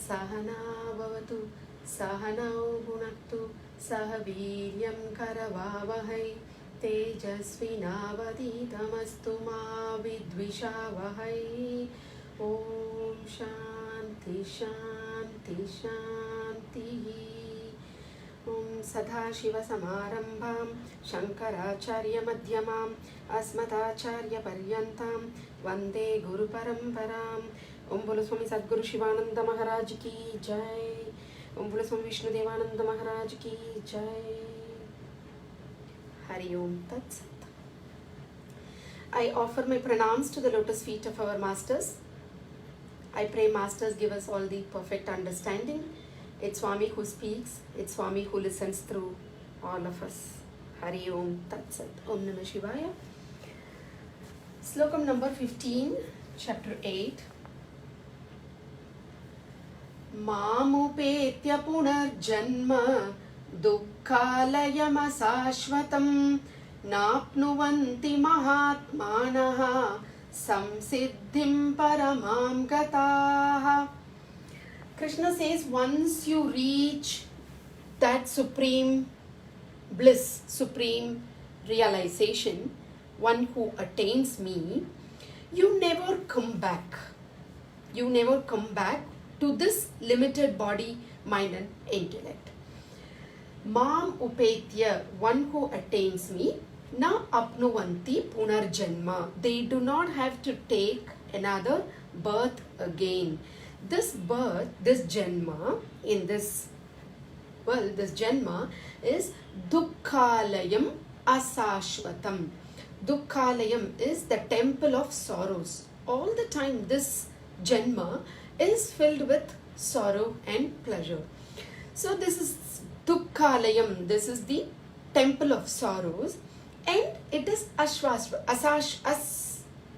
सहना भवतु सहनौ भुनक्तु सह वीर्यं करवावहै तेजस्विनावधीतमस्तु मा विद्विषावहै। ॐ शान्ति शान्ति शान्तिः। ॐ सदाशिवसमारम्भां शङ्कराचार्यमध्यमाम् अस्मदाचार्यपर्यन्तां वन्दे गुरुपरम्पराम्। ओम बोलो स्वामी सद्गुरु शिवानंद महाराज की जय। ओम बोलो स्वामी विष्णुदेवानंद महाराज की जय। हरि ओम तत्सत। I offer my pranams to the lotus feet of our masters. I pray masters give us all the perfect understanding. It's Swami who speaks, it's Swami who listens through all of us. Hari Om Tat Sat. Om Namah Shivaya. Slokam number 15, chapter 8. मामुपेत्य पुनर्जन्म दुःखालयमशाश्वतं नाप्नुवन्ति महात्मानः संसिद्धिं परमां गताः. Krishna says, once you reach that supreme bliss, supreme realization, one who attains me, you never come back. You never come back to this limited body, mind and intellect. Mam upetya, one who attains me, na apnuvanti punarjanma. They do not have to take another birth again. This birth, this janma, in this world, this janma is dukkhalayam asashvatam. Dukkhalayam is the temple of sorrows. All the time this janma is filled with sorrow and pleasure. So this is dukkhalayam, this is the temple of sorrows, and it is asashvatam.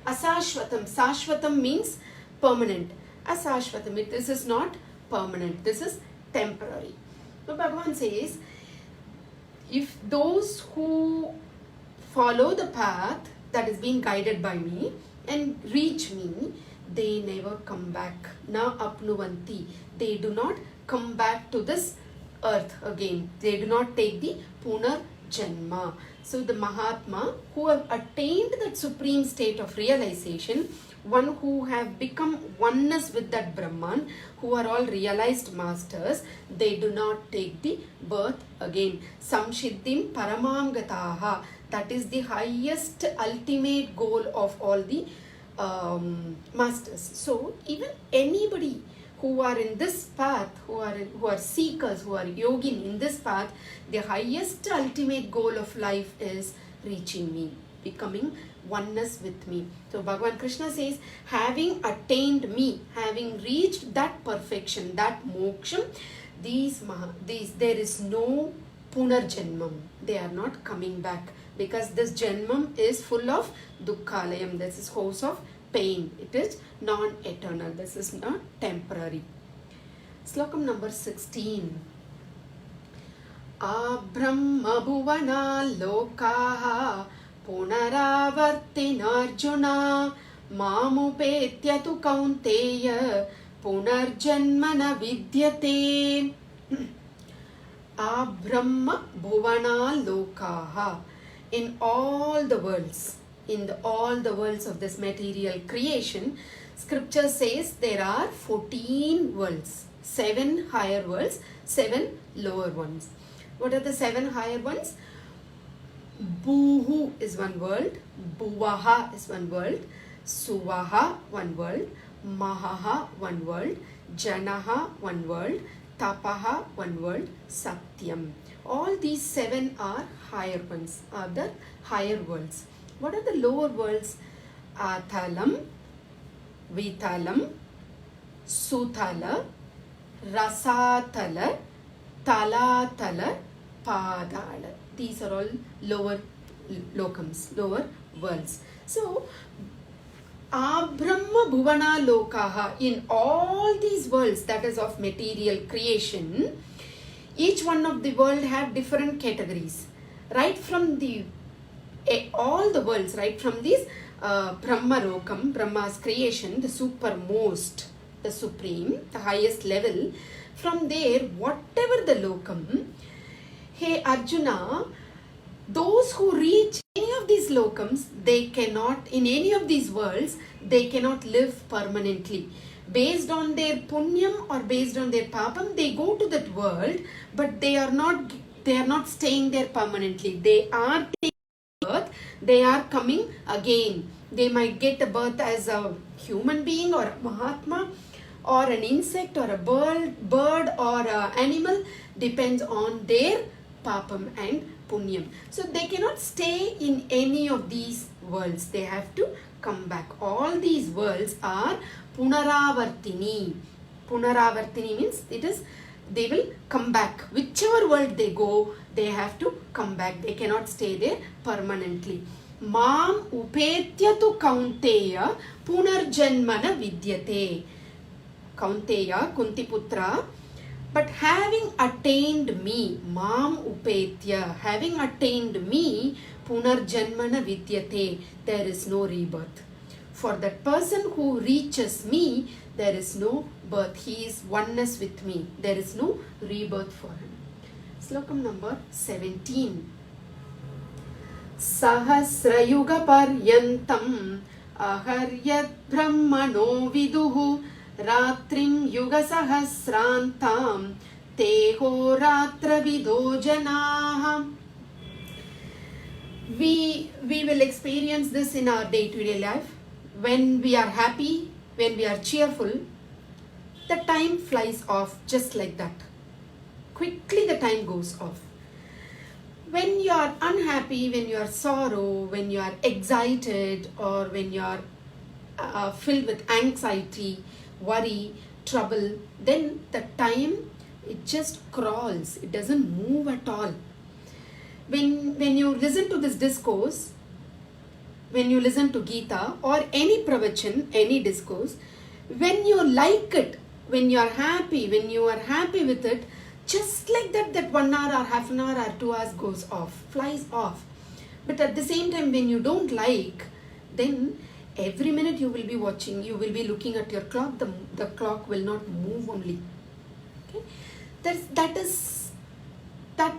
Sashvatam means permanent. Asashvatam, this is not permanent, this is temporary. So Bhagavan says, if those who follow the path that is being guided by me and reach me, they never come back. Na apnuvanti. They do not come back to this earth again. They do not take the punar janma. So the Mahatma who have attained that supreme state of realization, one who have become oneness with that Brahman, who are all realized masters, they do not take the birth again. Samshiddhim paramangataha. That is the highest ultimate goal of all the masters. So even anybody who are in this path, who are seekers, who are yogin in this path, the highest ultimate goal of life is reaching me, becoming oneness with me. So Bhagavan Krishna says, having attained me, having reached that perfection, that moksham, there is no punarjanmam. They are not coming back, because this janmam is full of dukkhalayam. This is house of pain. It is non-eternal. This is not temporary. Slokam number 16. Abrahma bhuvana lokaha punaravartinarjuna mamupetya tu kaunteya punarjanmana vidyate. Abrahma bhuvana lokaha. In all the worlds, all the worlds of this material creation, scripture says there are 14 worlds, 7 higher worlds, 7 lower ones. What are the 7 higher ones? Bhuhu is one world, Bhuvaha is one world, Suvaha one world, Mahaha one world, Janaha one world, Tapaha one world, Satyam. All these 7 are higher ones, are the higher worlds. What are the lower worlds? Athalam, Vitalam, Suthala, Rasathala, Talathala, Padala. These are all lower lokams, lower worlds. So, Abrahma Bhuvana Lokaha, in all these worlds, that is of material creation, each one of the world have different categories. Right from all the worlds, right from these Brahma Lokam, Brahma's creation, the supermost, the supreme, the highest level. From there, whatever the lokam, hey Arjuna, those who reach any of these lokams, they cannot, in any of these worlds, they cannot live permanently. Based on their punyam or based on their papam, they go to that world, but they are not staying there permanently. They are taking birth, they are coming again. They might get a birth as a human being or a Mahatma or an insect or a bird or an animal, depends on their papam and punyam. So they cannot stay in any of these worlds. They have to come back. All these worlds are punaravartini. Punaravartini means they will come back. Whichever world they go, they have to come back. They cannot stay there permanently. Mam upetya tu kaunteya punarjanmana vidyate. Kaunteya, Kuntiputra, but having attained me, Mam upetya, having attained me, punarjanmana vidyate, there is no rebirth. For that person who reaches me, there is no birth. He is oneness with me. There is no rebirth for him. Slokam number 17. Sahasrayuga paryantam aharyat brahmano viduhu ratrim yuga sahasrantam teho ratra vido janaha. We will experience this in our day-to-day life. When we are happy, when we are cheerful, the time flies off just like that. Quickly the time goes off. When you are unhappy, when you are sorrow, when you are excited, or when you are filled with anxiety, worry, trouble, then the time, it just crawls. It doesn't move at all. When you listen to this discourse, when you listen to Gita or any pravachan, any discourse, when you like it, when you are happy with it, just like that 1 hour or half an hour or 2 hours goes off, flies off. But at the same time, when you don't like, then every minute you will be watching, you will be looking at your clock, the clock will not move only. Okay? That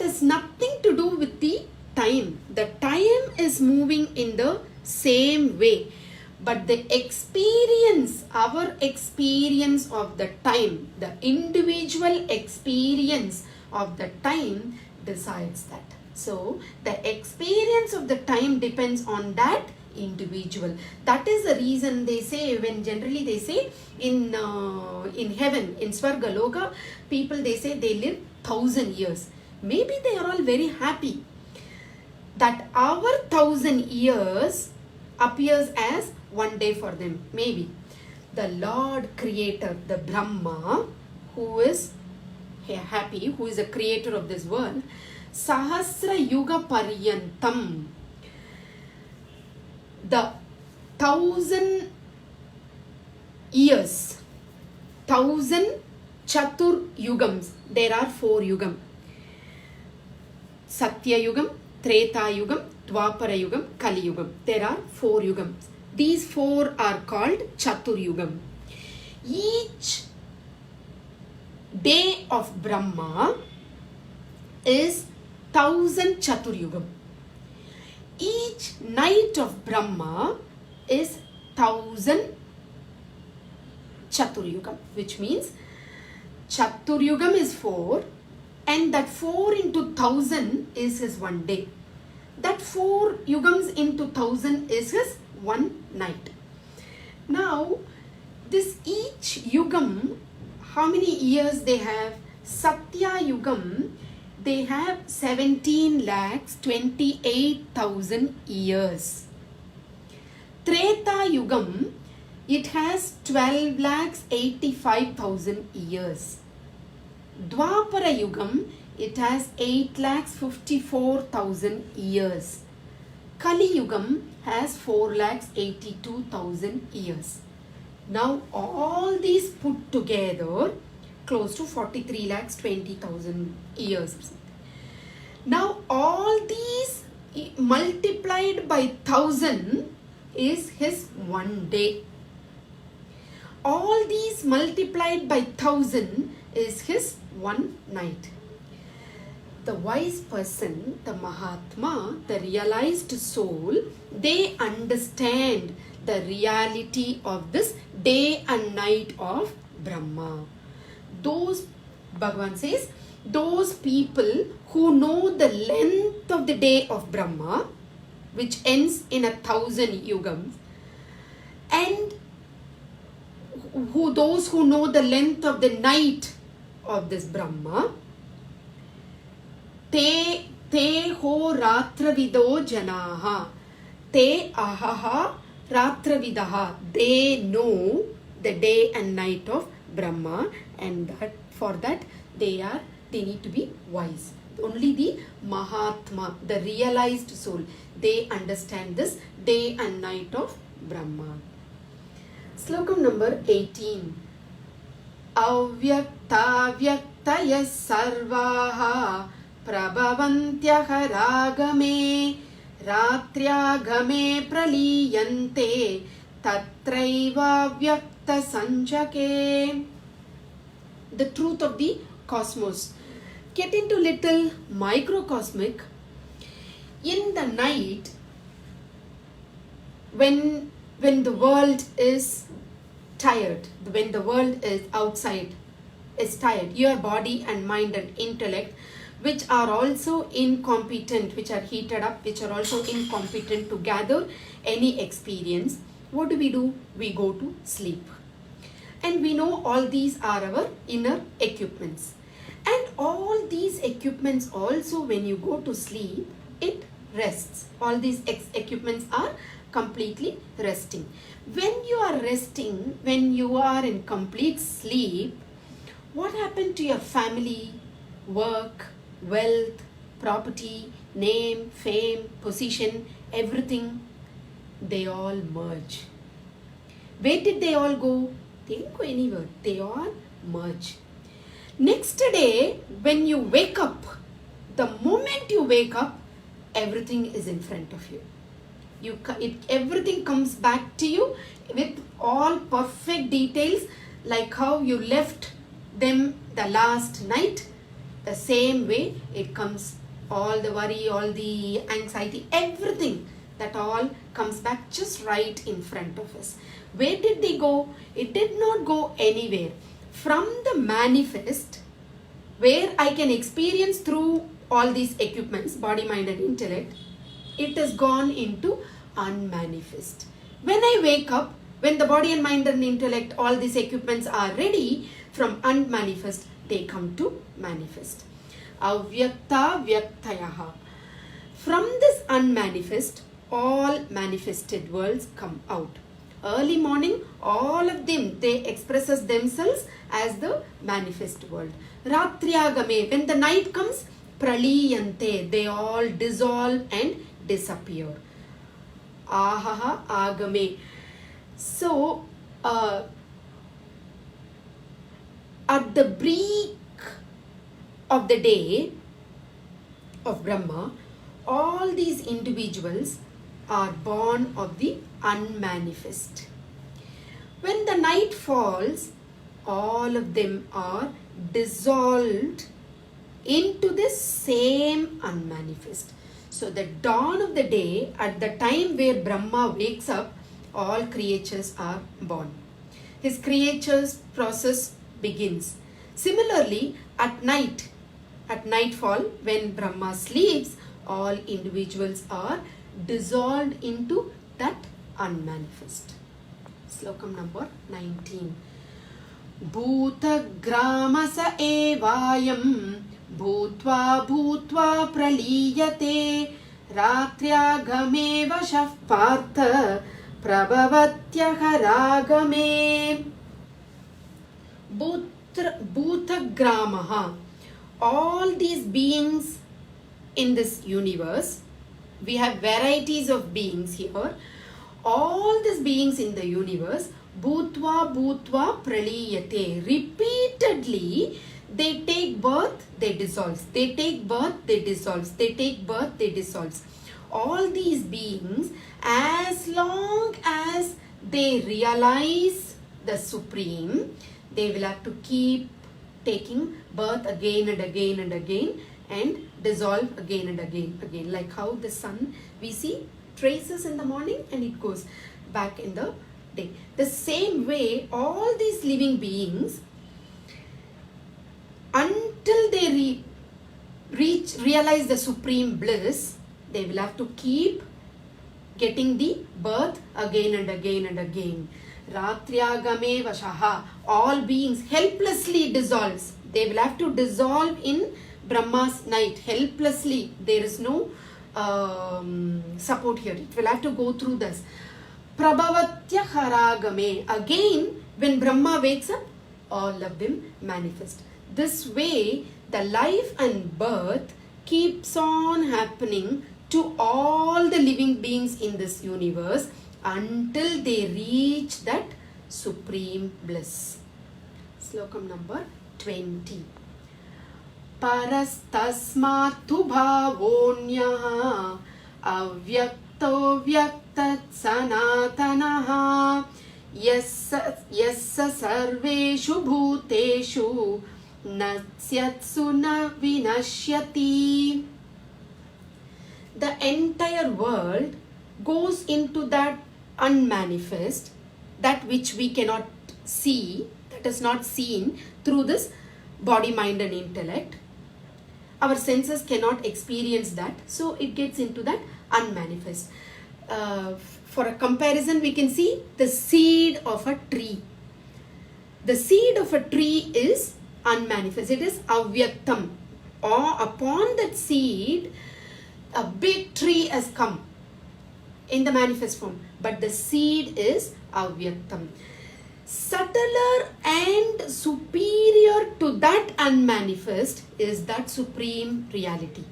is nothing to do with the time. The time is moving in the same way. But the experience, our experience of the time, the individual experience of the time decides that. So, the experience of the time depends on that individual. That is the reason they say, when generally they say in heaven, in Swargaloka, people they say they live 1,000 years. Maybe they are all very happy that our 1,000 years appears as 1 day for them. Maybe the Lord Creator, the Brahma, who is happy, who is the creator of this world, Sahasra Yuga Paryantam, the 1,000 years, 1,000 Chatur Yugams, there are 4 Yugam. Satya Yugam, Treta Yugam, Dwapara Yugam, Kali Yugam. There are 4 Yugams. These 4 are called Chatur Yugam. Each day of Brahma is 1,000 Chatur Yugam. Each night of Brahma is 1,000 Chatur Yugam, which means Chatur Yugam is 4 and that 4 into 1,000 is his 1 day. That 4 Yugams into 1,000 is his 1 night. Now, this each Yugam, how many years they have? Satya Yugam, they have 17,28,000 years. Treta Yugam, it has 12,85,000 years. Dwapara Yugam, it has 8,54,000 years. Kali Yugam has 4,82,000 years. Now all these put together close to 43,20,000 years. Now all these multiplied by 1,000 is his 1 day. All these multiplied by 1000 is his one night. The wise person, the Mahatma, the realized soul, they understand the reality of this day and night of Brahma. Those, Bhagavan says, those people who know the length of the day of Brahma, which ends in 1000 yugams, and those who know the length of the night of this Brahma, te ho ratravido janaha, te ahaha ratravidaha, they know the day and night of Brahma, and that for that they need to be wise. Only the Mahatma, the realized soul, they understand this day and night of Brahma. Slokam number 18. Avyaktavyaktaye sarvaha prabhavantyah ragame ratriagame praliyante tatraiva vyakta sanjake. The truth of the cosmos. Get into little microcosmic. In the night, when the world is tired, when the world is outside, is tired, your body and mind and intellect, which are also incompetent, which are heated up, which are also incompetent to gather any experience, what do? We go to sleep. And we know all these are our inner equipments. And all these equipments also, when you go to sleep, it rests. All these equipments are completely resting. When you are resting, when you are in complete sleep, what happened to your family, work, wealth, property, name, fame, position, everything? They all merge. Where did they all go? They didn't go anywhere. They all merge. Next day, when you wake up, the moment you wake up, everything is in front of you. Everything comes back to you with all perfect details, like how you left them the last night. The same way it comes, all the worry, all the anxiety, everything, that all comes back just right in front of us. Where did they go? It did not go anywhere. From the manifest, where I can experience through all these equipments, body, mind and intellect, it has gone into unmanifest. When I wake up, when the body and mind and intellect, all these equipments are ready, from unmanifest, they come to manifest. Avyakta vyaktayaha. From this unmanifest, all manifested worlds come out. Early morning, all of them, they expresses themselves as the manifest world. Ratriagame, when the night comes, praliyante, they all dissolve and disappear. Ahaha agame. So, at the break of the day of Brahma, all these individuals are born of the unmanifest. When the night falls, all of them are dissolved into the same unmanifest. So the dawn of the day, at the time where Brahma wakes up, all creatures are born. His creatures process begins. Similarly, at night, at nightfall, when Brahma sleeps, all individuals are dissolved into that unmanifest. Slokam number 19. Bhutagramasa evayam bhutva bhutva praliyate ratriagame vashah partha prabhavatyah ragame. Bhutagramaha. All these beings in this universe, we have varieties of beings here. All these beings in the universe, bhutva bhutva praliyate, repeatedly they take birth, they dissolve. They take birth, they dissolve. They take birth, they dissolve. All these beings, as long as they realize the Supreme, they will have to keep taking birth again and again and again and dissolve again and again. Like how the sun, we see traces in the morning and it goes back in the day. The same way, all these living beings, until they realize the supreme bliss, they will have to keep getting the birth again and again and again. Ratriagame vashaha, all beings helplessly dissolves. They will have to dissolve in Brahma's night helplessly. There is no support here. It will have to go through this. Prabhavatya haragame, again when Brahma wakes up, all of them manifest. This way the life and birth keeps on happening to all the living beings in this universe until they reach that supreme bliss. Slokam number 20. Parastasmatu bhavonyah avyakto vyaktat sanatanaha yassa sarveshu bhuteshu nasyatsu na vinashyati. The entire world goes into that unmanifest, that which we cannot see, that is not seen through this body, mind and intellect. Our senses cannot experience that, so it gets into that unmanifest. For a comparison, we can see the seed of a tree. The seed of a tree is unmanifest. It is avyaktam. Or upon that seed, a big tree has come in the manifest form, but the seed is avyaktam. Subtler and superior to that unmanifest is that supreme reality,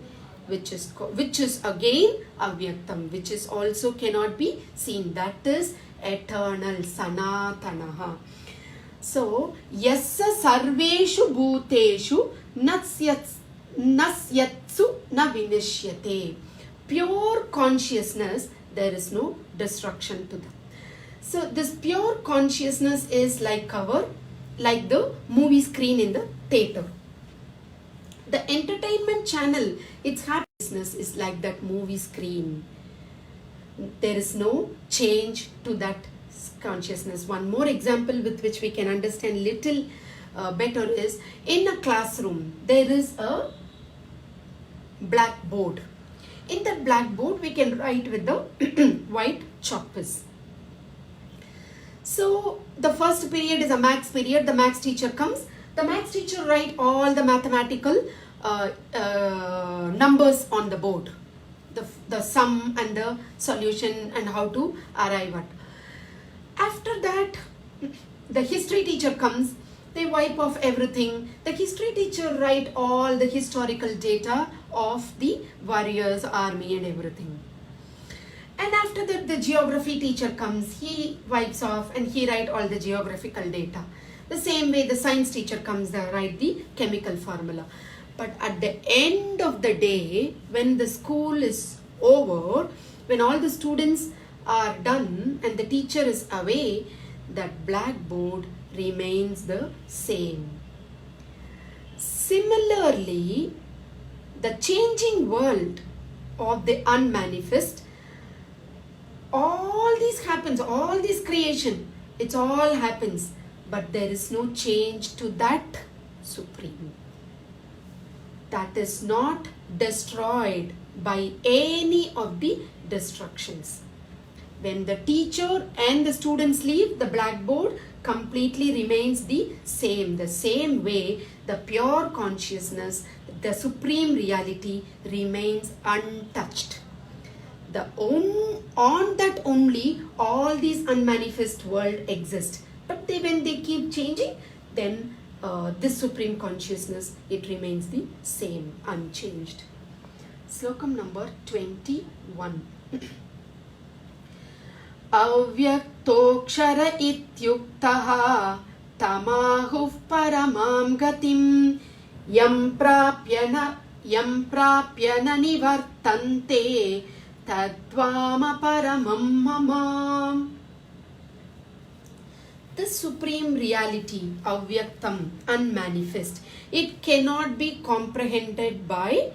which is again avyaktam, which is also cannot be seen. That is eternal, sanatanaha. So yassa sarveshu bhuteshu nasyatsu na vinishyate. Pure consciousness, there is no destruction to them. So this pure consciousness is like the movie screen in the theater. The entertainment channel, its happiness is like that movie screen. There is no change to that consciousness. One more example with which we can understand little better is, in a classroom there is a blackboard. In that blackboard we can write with the white chalk piece. So the first period is a maths period. The maths teacher comes. The maths teacher write all the mathematical numbers on the board. The sum and the solution and how to arrive at. After that, the history teacher comes. They wipe off everything. The history teacher write all the historical data of the warriors, army and everything. And after that, the geography teacher comes. He wipes off and he write all the geographical data. The same way the science teacher comes, they write the chemical formula. But at the end of the day, when the school is over, when all the students are done and the teacher is away, that blackboard remains the same. Similarly, the changing world of the unmanifest, all this happens, all this creation, it all happens, but there is no change to that supreme. That is not destroyed by any of the destructions. When the teacher and the students leave, the blackboard completely remains the same way the pure consciousness, the supreme reality remains untouched. On that only all these unmanifest world exist. But when they keep changing, then this supreme consciousness, it remains the same, unchanged. Slokam number 21. Avyaktoksara ityuktaha tamahuv paramam gatim yam prapyana nivartante tadvama paramam mama. This supreme reality, avyaktam, unmanifest, it cannot be comprehended by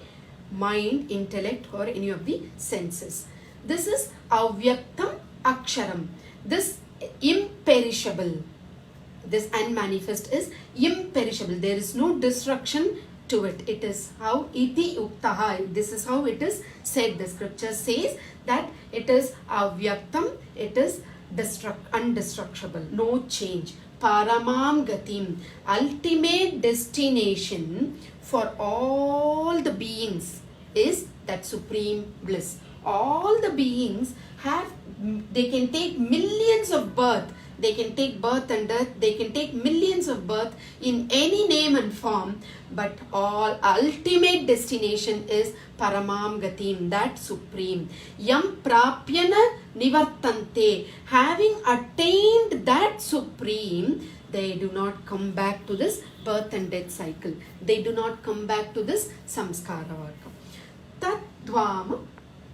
mind, intellect or any of the senses. This is avyaktam aksharam. This imperishable, this unmanifest is imperishable. There is no destruction to it. It is how iti uktaha. This is how it is said. The scripture says that it is avyaktam, it is undestructible, no change. Paramam gatim, ultimate destination for all the beings is that supreme bliss. All the beings they can take millions of birth, they can take birth and death, they can take millions of birth in any name and form, but all ultimate destination is Paramam Gatim, that supreme. Yam Prapyana Nivartante, having attained that supreme, they do not come back to this birth and death cycle. They do not come back to this samskara varga.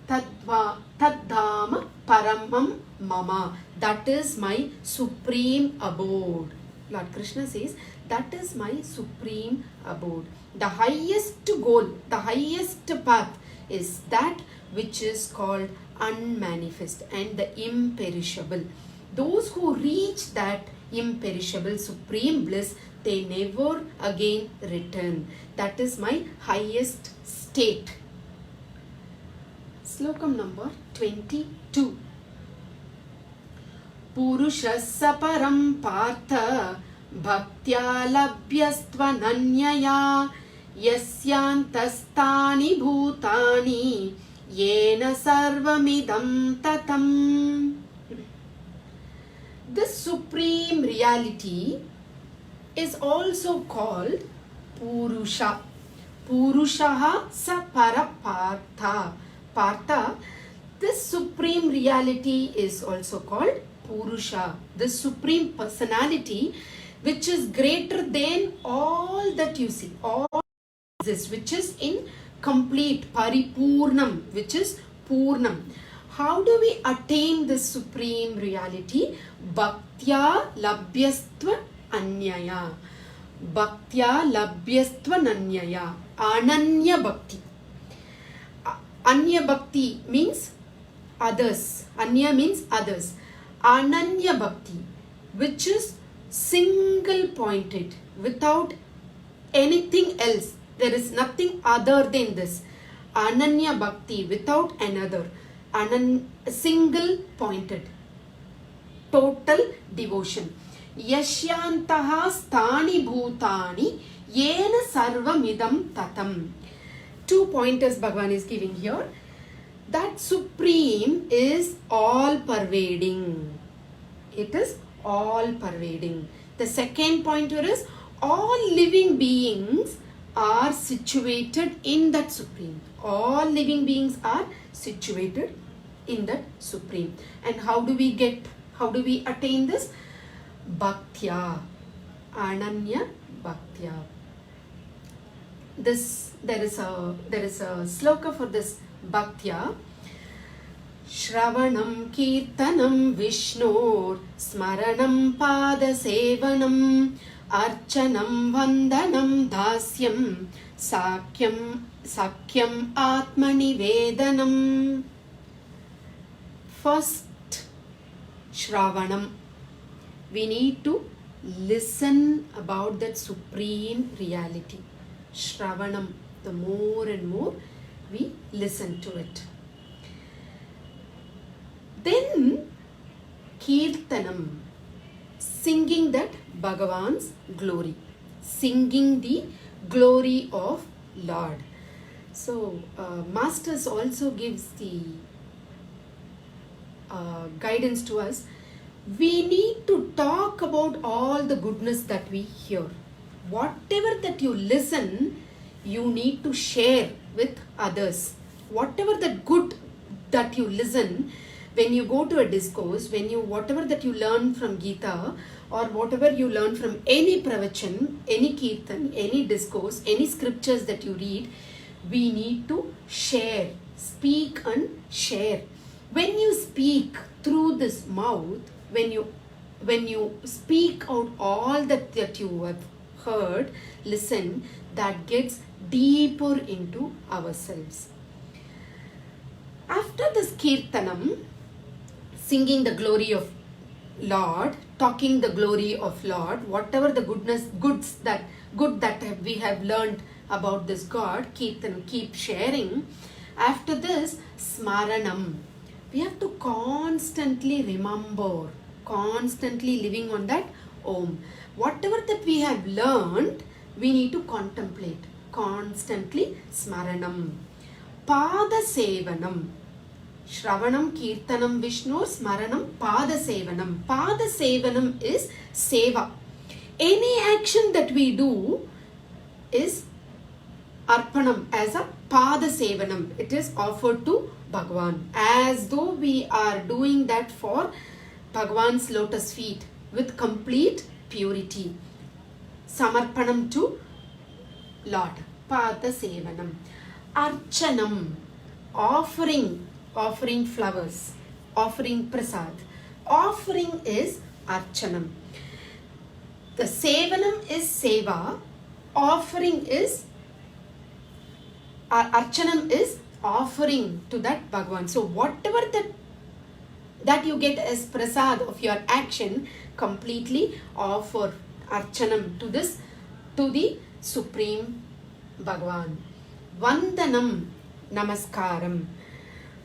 Taddhama paramam mama. That is my supreme abode. Lord Krishna says, that is my supreme abode. The highest goal, the highest path is that which is called unmanifest and the imperishable. Those who reach that imperishable supreme bliss, they never again return. That is my highest state. Slokam number 22. Purushassa param partha bhaktya labhyastvananyaya yasyantastani bhutani yena sarvamidam tatam. This supreme reality is also called Purusha. Purushaha sa para partha. Partha, this supreme reality is also called Purusha, the supreme personality which is greater than all that you see, all this, which is in complete, paripurnam, which is purnam. How do we attain this supreme reality? Bhaktya labhyastva anyaya. Bhaktya labhyastva nanyaya. Ananya bhakti. Anya bhakti means others. Anya means others. Ananya bhakti, which is single pointed, without anything else. There is nothing other than this. Ananya bhakti, without another. Single pointed. Total devotion. Yashyantaha sthani bhutani yena sarvamidam tatam. 2 pointers Bhagavan is giving here. That supreme is all pervading. It is all pervading. The second pointer is all living beings are situated in that supreme. All living beings are situated in that supreme. And how do we attain this? Bhaktya. Ananya Bhaktya. There is a sloka for this Bhaktya. Shravanam Kirtanam Vishnur Smaranam Pada Sevanam Archanam Vandanam Dasyam Sakyam Atmani Vedanam. First, Shravanam. We need to listen about that supreme reality. Shravanam, the more and more we listen to it. Then Kirtanam, singing that Bhagavan's glory, singing the glory of Lord. So Masters also gives the guidance to us. We need to talk about all the goodness that we hear. Whatever that you listen, you need to share with others. Whatever that good that you listen, when you go to a discourse, whatever that you learn from Gita, or whatever you learn from any pravachan, any kirtan, any discourse, any scriptures that you read, we need to share, speak and share. When you speak through this mouth, when you when you speak out all that you have heard, listen, that gets deeper into ourselves. After this Kirtanam, singing the glory of Lord, talking the glory of Lord, whatever the good that we have learned about this God, keep sharing. After this, Smaranam. We have to constantly remember, constantly living on that Om. Whatever that we have learned, we need to contemplate. Constantly Smaranam. Pada Sevanam. Shravanam, Kirtanam, Vishnu, Smaranam, Pada Sevanam. Pada Sevanam is Seva. Any action that we do is Arpanam, as a Pada Sevanam. It is offered to Bhagavan, as though we are doing that for Bhagavan's lotus feet with complete purity. Samarpanam to Lord. Pada Sevanam. Archanam. Offering flowers. Offering prasad. Offering is Archanam. The Sevanam is Seva. Offering is Archanam is offering to that Bhagavan. So whatever that you get as prasad of your action, completely offer Archanam to the Supreme Bhagavan. Vandanam, Namaskaram.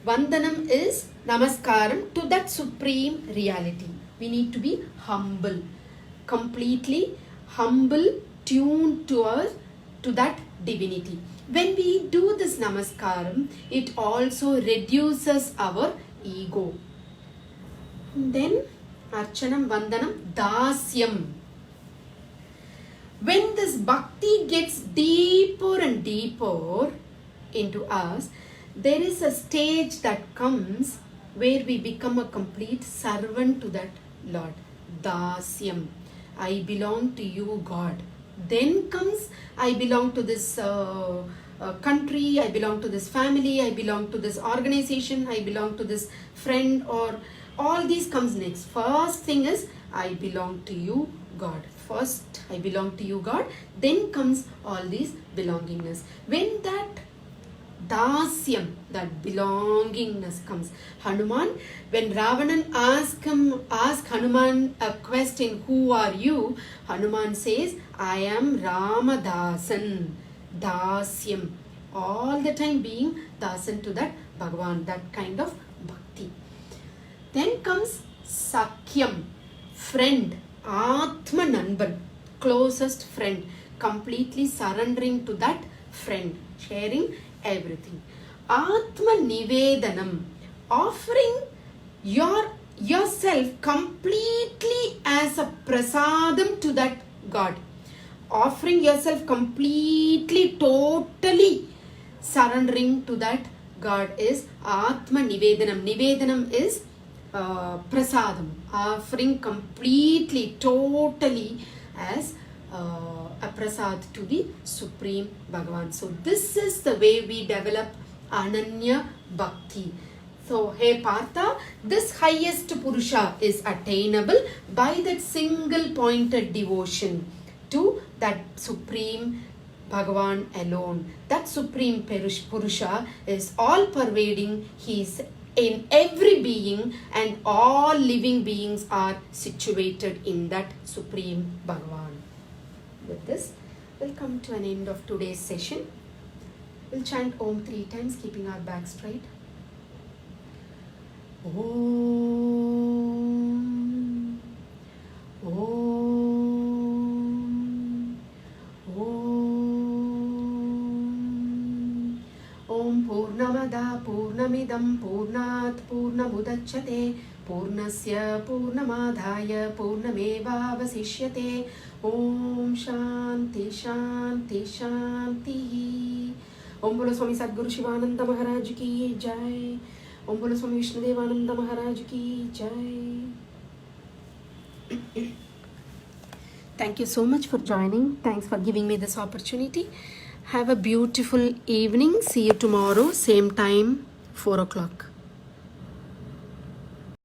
Vandanam is Namaskaram to that Supreme Reality. We need to be humble, completely humble, tuned to that divinity. When we do this Namaskaram, it also reduces our ego. Then Archanam, Vandanam, Dasyam. When this bhakti gets deeper and deeper into us, there is a stage that comes where we become a complete servant to that Lord. Dasyam. I belong to you, God. Then comes, I belong to this country, I belong to this family, I belong to this organization, I belong to this friend, or all these comes next. First thing is, I belong to you, God. First, I belong to you, God. Then comes all these belongingness. When that Dasyam, that belongingness comes. Hanuman, when Ravanan asked Hanuman a question, who are you? Hanuman says, I am Ramadasan. Dasyam. All the time being Dasan to that Bhagavan, that kind of bhakti. Then comes Sakyam, friend, Atma Nanban, closest friend, completely surrendering to that friend, sharing everything. Atma Nivedanam, offering yourself completely as a prasadam to that God. Offering yourself completely, totally surrendering to that God is Atma Nivedanam. Nivedanam is prasadam. Offering completely, totally as a prasad to the Supreme Bhagavan. So this is the way we develop Ananya Bhakti. So, hey Partha, this highest Purusha is attainable by that single pointed devotion to that Supreme Bhagavan alone. That Supreme Purusha is all pervading. He is in every being, and all living beings are situated in that Supreme Bhagavan. With this, we'll come to an end of today's session. We'll chant Om 3 times, keeping our back straight. Om. Om. Om. Om Purnamada Purnamidam Purnat Purnamudachyate Purnasya Purnamadhaya Purnameva Vasishyate. Om Shanti Shanti Shanti. Om Bolo Swami Sadguru Shivananda Maharaj Ki Jai. Om Bolo Swami Vishnudevananda Maharaj Ki Jai. Thank you so much for joining. Thanks for giving me this opportunity. Have a beautiful evening. See you tomorrow, same time, 4 o'clock.